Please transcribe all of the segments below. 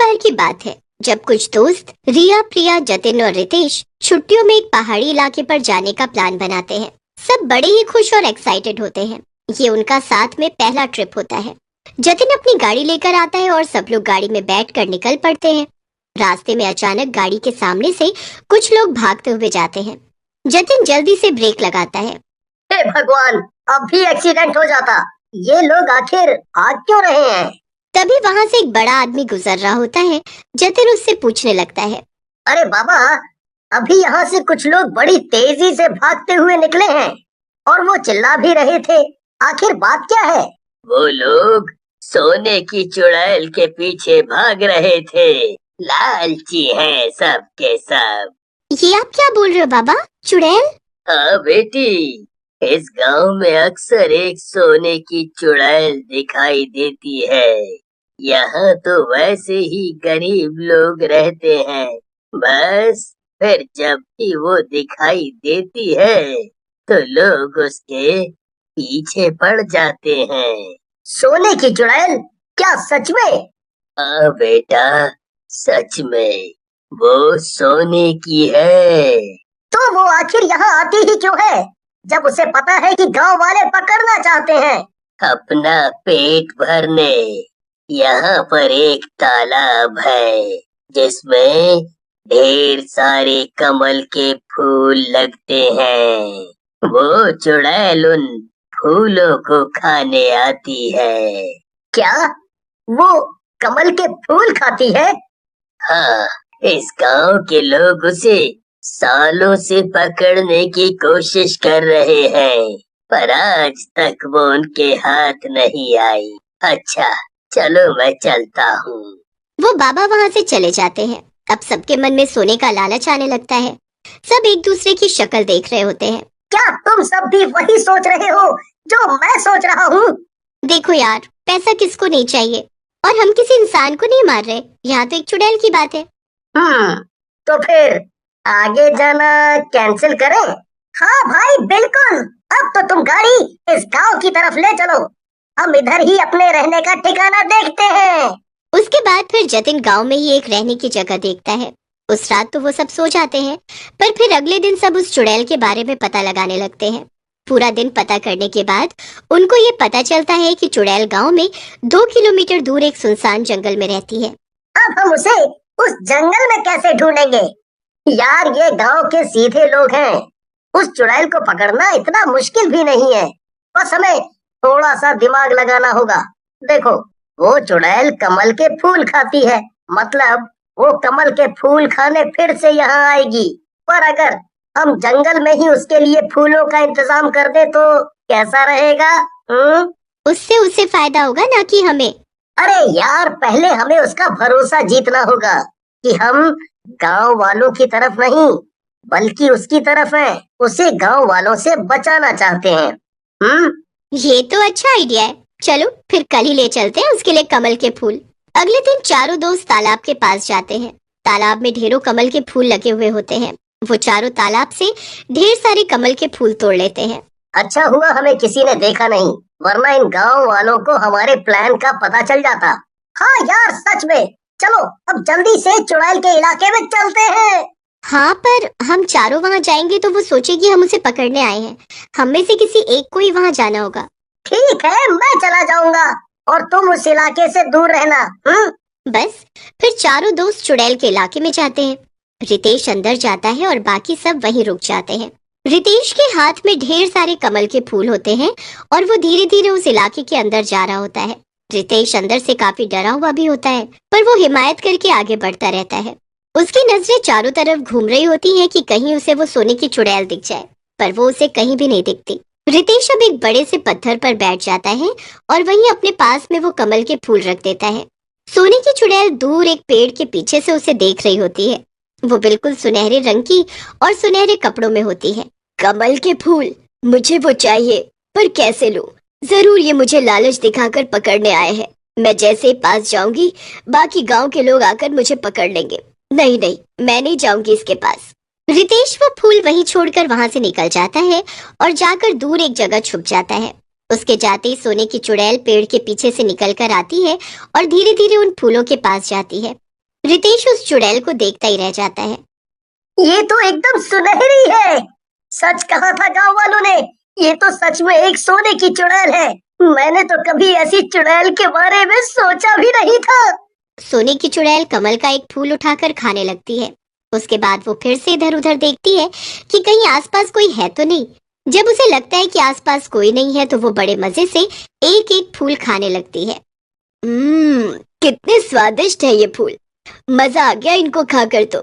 बार की बात है जब कुछ दोस्त रिया, प्रिया, जतिन और रितेश छुट्टियों में एक पहाड़ी इलाके पर जाने का प्लान बनाते हैं। सब बड़े ही खुश और एक्साइटेड होते हैं। ये उनका साथ में पहला ट्रिप होता है। जतिन अपनी गाड़ी लेकर आता है और सब लोग गाड़ी में बैठकर निकल पड़ते हैं। रास्ते में अचानक गाड़ी के सामने से कुछ लोग भागते हुए जाते हैं। जतिन जल्दी से ब्रेक लगाता है। हे भगवान, अब भी एक्सीडेंट हो जाता। ये लोग आखिर भाग क्यों रहे हैं? तभी वहां से एक बड़ा आदमी गुजर रहा होता है। जतिन उससे पूछने लगता है, अरे बाबा, अभी यहाँ से कुछ लोग बड़ी तेजी से भागते हुए निकले हैं और वो चिल्ला भी रहे थे। आखिर बात क्या है? वो लोग सोने की चुड़ैल के पीछे भाग रहे थे। लालची हैं सब के सब। ये आप क्या बोल रहे हो बाबा? चुड़ैल? हाँ बेटी, इस गांव में अक्सर एक सोने की चुड़ैल दिखाई देती है। यहाँ तो वैसे ही गरीब लोग रहते हैं। बस फिर जब भी वो दिखाई देती है तो लोग उसके पीछे पड़ जाते हैं। सोने की चुड़ैल? क्या सच में? हाँ बेटा, सच में वो सोने की है। तो वो आखिर यहाँ आती ही क्यों है जब उसे पता है कि गांव वाले पकड़ना चाहते हैं? अपना पेट भरने। यहाँ पर एक तालाब है जिसमें ढेर सारे कमल के फूल लगते हैं। वो चुड़ैल उन फूलों को खाने आती है। क्या वो कमल के फूल खाती है? हाँ, इस गांव के लोग उसे सालों से पकड़ने की कोशिश कर रहे हैं, पर आज तक वो उनके हाथ नहीं आई। अच्छा, चलो मैं चलता हूँ। वो बाबा वहाँ से चले जाते हैं। अब सबके मन में सोने का लालच आने लगता है। सब एक दूसरे की शक्ल देख रहे होते हैं। क्या तुम सब भी वही सोच रहे हो जो मैं सोच रहा हूँ? देखो यार, पैसा किसको नहीं चाहिए, और हम किसी इंसान को नहीं मार रहे। यहाँ तो एक चुड़ैल की बात है। तो फिर आगे जाना कैंसिल करें? हाँ भाई, बिल्कुल। अब तो तुम गाड़ी इस गांव की तरफ ले चलो। हम इधर ही अपने रहने का ठिकाना देखते हैं। उसके बाद फिर जतिन गांव में ही एक रहने की जगह देखता है। उस रात तो वो सब सो जाते हैं, पर फिर अगले दिन सब उस चुड़ैल के बारे में पता लगाने लगते हैं। पूरा दिन पता करने के बाद उनको ये पता चलता है कि चुड़ैल गांव में 2 किलोमीटर दूर एक सुनसान जंगल में रहती है। अब हम उसे उस जंगल में कैसे ढूंढेंगे? यार, ये गांव के सीधे लोग हैं। उस चुड़ैल को पकड़ना इतना मुश्किल भी नहीं है। बस हमें थोड़ा सा दिमाग लगाना होगा। देखो, वो चुड़ैल कमल के फूल खाती है, मतलब वो कमल के फूल खाने फिर से यहाँ आएगी। पर अगर हम जंगल में ही उसके लिए फूलों का इंतजाम कर दे तो कैसा रहेगा? उससे उसे फायदा होगा, ना कि हमें। अरे यार, पहले हमें उसका भरोसा जीतना होगा कि हम गांव वालों की तरफ नहीं बल्कि उसकी तरफ हैं। उसे गांव वालों से बचाना चाहते हैं। ये तो अच्छा आइडिया है। चलो फिर कल ही ले चलते हैं उसके लिए कमल के फूल। अगले दिन चारों दोस्त तालाब के पास जाते हैं। तालाब में ढेरों कमल के फूल लगे हुए होते हैं। वो चारों तालाब से ढेर सारे कमल के फूल तोड़ लेते हैं। अच्छा हुआ हमें किसी ने देखा नहीं, वरना इन गांव वालों को हमारे प्लान का पता चल जाता। हाँ यार, सच में। चलो अब जल्दी से चुड़ैल के इलाके में चलते हैं। हाँ, पर हम चारों वहाँ जाएंगे तो वो सोचेगी हम उसे पकड़ने आए हैं। हम में से किसी एक को ही वहाँ जाना होगा। ठीक है, मैं चला जाऊंगा और तुम उस इलाके से दूर रहना। बस फिर चारों दोस्त चुड़ैल के इलाके में जाते हैं। रितेश अंदर जाता है और बाकी सब वहीं रुक जाते हैं। रितेश के हाथ में ढेर सारे कमल के फूल होते हैं और वो धीरे धीरे उस इलाके के अंदर जा रहा होता है। रितेश अंदर से काफी डरा हुआ भी होता है, पर वो हिम्मत करके आगे बढ़ता रहता है। उसकी नजरें चारों तरफ घूम रही होती हैं कि कहीं उसे वो सोने की चुड़ैल दिख जाए, पर वो उसे कहीं भी नहीं दिखती। रितेश अब एक बड़े से पत्थर पर बैठ जाता है और वहीं अपने पास में वो कमल के फूल रख देता है। सोने की चुड़ैल दूर एक पेड़ के पीछे से उसे देख रही होती है। वो बिल्कुल सुनहरे रंग की और सुनहरे कपड़ों में होती है। कमल के फूल, मुझे वो चाहिए, पर कैसे लूं? जरूर ये मुझे लालच दिखाकर पकड़ने आए हैं। मैं जैसे ही पास जाऊंगी बाकी गांव के लोग आकर मुझे पकड़ लेंगे। नहीं नहीं, मैं नहीं जाऊंगी इसके पास। रितेश वो फूल वहीं छोड़कर वहां से निकल जाता है और जाकर दूर एक जगह छुप जाता है। उसके जाते ही सोने की चुड़ैल पेड़ के पीछे से निकल कर आती है और धीरे धीरे उन फूलों के पास जाती है। रितेश उस चुड़ैल को देखता ही रह जाता है। ये तो एकदम सुनहरी है। सच कहा था गांव वालों ने, ये तो सच में एक सोने की चुड़ैल है। मैंने तो कभी ऐसी चुड़ैल के बारे में सोचा भी नहीं था। सोने की चुड़ैल कमल का एक फूल उठाकर खाने लगती है। उसके बाद वो फिर से इधर उधर देखती है कि कहीं आसपास कोई है तो नहीं। जब उसे लगता है कि आसपास कोई नहीं है तो वो बड़े मजे से एक एक फूल खाने लगती है। कितने स्वादिष्ट है ये फूल। मजा आ गया इनको खाकर तो।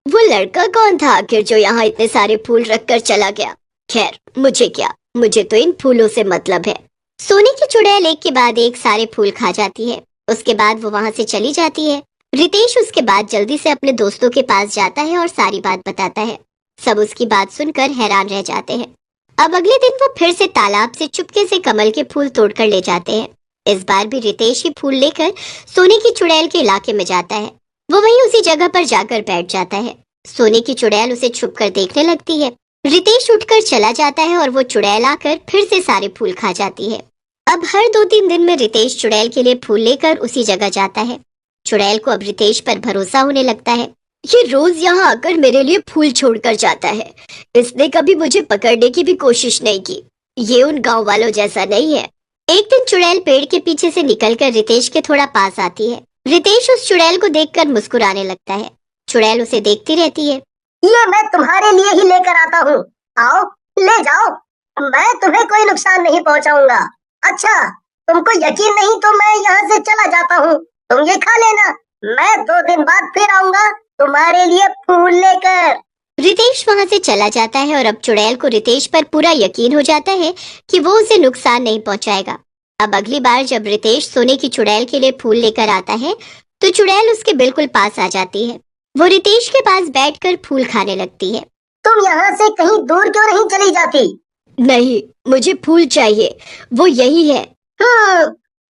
वो लड़का कौन था आखिर जो यहाँ इतने सारे फूल रखकर चला गया? खैर मुझे क्या, मुझे तो इन फूलों से मतलब है। सोने की चुड़ैल एक के बाद एक सारे फूल खा जाती है। उसके बाद वो वहां से चली जाती है। रितेश उसके बाद जल्दी से अपने दोस्तों के पास जाता है और सारी बात बताता है। सब उसकी बात सुनकर हैरान रह जाते हैं। अब अगले दिन वो फिर से तालाब से चुपके से कमल के फूल तोड़कर ले जाते हैं। इस बार भी रितेश ही फूल लेकर सोने की चुड़ैल के इलाके में जाता है। वो वहीं उसी जगह पर जाकर बैठ जाता है। सोने की चुड़ैल उसे छुपकर देखने लगती है। रितेश उठकर चला जाता है और वो चुड़ैल आकर फिर से सारे फूल खा जाती है। अब हर 2-3 दिन में रितेश चुड़ैल के लिए फूल लेकर उसी जगह जाता है। चुड़ैल को अब रितेश पर भरोसा होने लगता है। ये रोज यहाँ आकर मेरे लिए फूल छोड़कर जाता है। इसने कभी मुझे पकड़ने की भी कोशिश नहीं की। ये उन गांव वालों जैसा नहीं है। एक दिन चुड़ैल पेड़ के पीछे से निकलकर रितेश के थोड़ा पास आती है। रितेश उस चुड़ैल को देखकर मुस्कुराने लगता है। चुड़ैल उसे देखती रहती है। ये मैं तुम्हारे लिए ही लेकर आता हूँ। आओ, ले जाओ। मैं तुम्हें कोई नुकसान नहीं पहुँचाऊंगा। अच्छा, तुमको यकीन नहीं तो मैं यहाँ से चला जाता हूँ। तुम ये खा लेना। मैं 2 दिन बाद फिर आऊंगा तुम्हारे लिए फूल लेकर। रितेश वहां से चला जाता है और अब चुड़ैल को रितेश पर पूरा यकीन हो जाता है कि वो उसे नुकसान नहीं पहुंचाएगा। अब अगली बार जब रितेश सोने की चुड़ैल के लिए फूल लेकर आता है तो चुड़ैल उसके बिल्कुल पास आ जाती है। वो रितेश के पास बैठकर फूल खाने लगती है। तुम यहाँ से कहीं दूर क्यों नहीं चली जाती? नहीं, मुझे फूल चाहिए, वो यही है।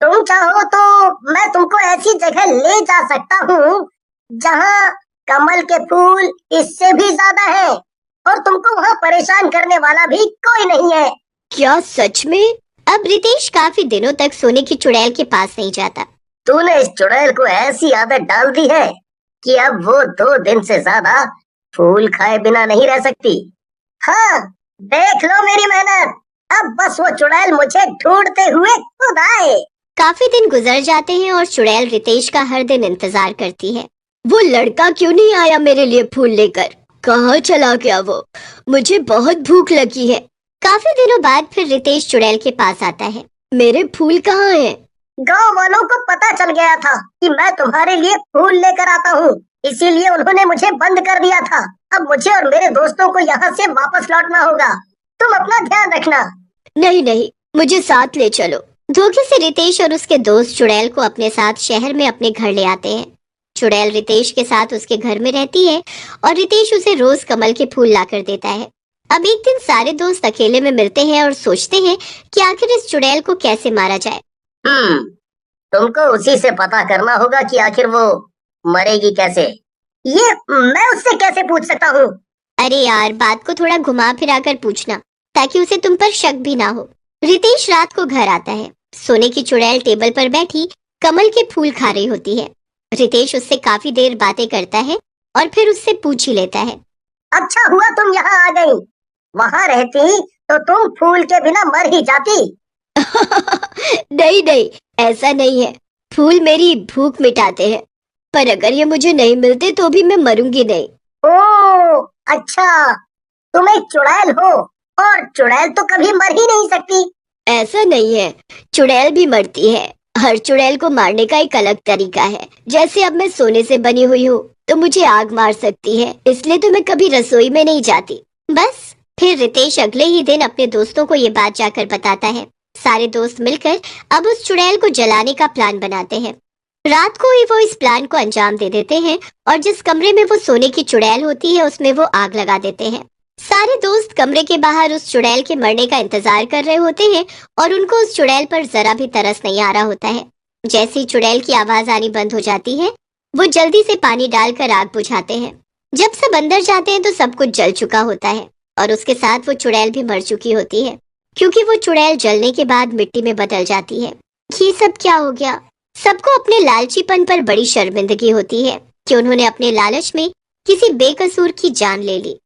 तुम चाहो तो मैं तुमको ऐसी जगह ले जा सकता हूँ जहाँ कमल के फूल इससे भी ज्यादा है और तुमको वहाँ परेशान करने वाला भी कोई नहीं है। क्या सच में? अब रितेश काफी दिनों तक सोने की चुड़ैल के पास नहीं जाता। तूने इस चुड़ैल को ऐसी आदत डाल दी है कि अब वो 2 दिन से ज्यादा फूल खाए बिना नहीं रह सकती। हाँ, देख लो मेरी मेहनत। अब बस वो चुड़ैल मुझे ढूंढते हुए खुद आए। काफी दिन गुजर जाते हैं और चुड़ैल रितेश का हर दिन इंतजार करती है। वो लड़का क्यों नहीं आया मेरे लिए फूल लेकर? कहाँ चला गया वो? मुझे बहुत भूख लगी है। काफी दिनों बाद फिर रितेश चुड़ैल के पास आता है। मेरे फूल कहाँ हैं? गांव वालों को पता चल गया था कि मैं तुम्हारे लिए फूल लेकर आता हूँ, इसीलिए उन्होंने मुझे बंद कर दिया था। अब मुझे और मेरे दोस्तों को यहाँ से वापस लौटना होगा। तुम अपना ध्यान रखना। नहीं नहीं, मुझे साथ ले चलो। धोखे से रितेश और उसके दोस्त चुड़ैल को अपने साथ शहर में अपने घर ले आते हैं। चुड़ैल रितेश के साथ उसके घर में रहती है और रितेश उसे रोज कमल के फूल लाकर देता है। अब एक दिन सारे दोस्त अकेले में मिलते हैं और सोचते हैं कि आखिर इस चुड़ैल को कैसे मारा जाए। तुमको उसी से पता करना होगा कि आखिर वो मरेगी कैसे। ये मैं उससे कैसे पूछ सकता हूँ? अरे यार, बात को थोड़ा घुमा फिरा कर पूछना ताकि उसे तुम पर शक भी ना हो। रितेश रात को घर आता है। सोने की चुड़ैल टेबल पर बैठी कमल के फूल खा रही होती है। रितेश उससे काफी देर बातें करता है और फिर उससे पूछ ही लेता है। अच्छा हुआ तुम यहाँ आ गई। वहाँ रहती तो तुम फूल के बिना मर ही जाती। नहीं नहीं, ऐसा नहीं है। फूल मेरी भूख मिटाते हैं, पर अगर ये मुझे नहीं मिलते तो भी मैं मरूंगी नहीं। ओह अच्छा, तुम एक चुड़ैल हो और चुड़ैल तो कभी मर ही नहीं सकती। ऐसा नहीं है, चुड़ैल भी मरती है। हर चुड़ैल को मारने का एक अलग तरीका है। जैसे अब मैं सोने से बनी हुई हूँ तो मुझे आग मार सकती है, इसलिए तो मैं कभी रसोई में नहीं जाती। बस फिर रितेश अगले ही दिन अपने दोस्तों को ये बात जाकर बताता है। सारे दोस्त मिलकर अब उस चुड़ैल को जलाने का प्लान बनाते हैं। रात को ही वो इस प्लान को अंजाम दे देते हैं और जिस कमरे में वो सोने की चुड़ैल होती है उसमें वो आग लगा देते हैं। सारे दोस्त कमरे के बाहर उस चुड़ैल के मरने का इंतजार कर रहे होते हैं और उनको उस चुड़ैल पर जरा भी तरस नहीं आ रहा होता है। जैसे ही चुड़ैल की आवाज आनी बंद हो जाती है वो जल्दी से पानी डालकर आग बुझाते हैं। जब सब अंदर जाते हैं तो सब कुछ जल चुका होता है और उसके साथ वो चुड़ैल भी मर चुकी होती है, क्योंकि वो चुड़ैल जलने के बाद मिट्टी में बदल जाती है। ये सब क्या हो गया? सबको अपने लालचीपन पर बड़ी शर्मिंदगी होती है। कि उन्होंने अपने लालच में किसी बेकसूर की जान ले ली।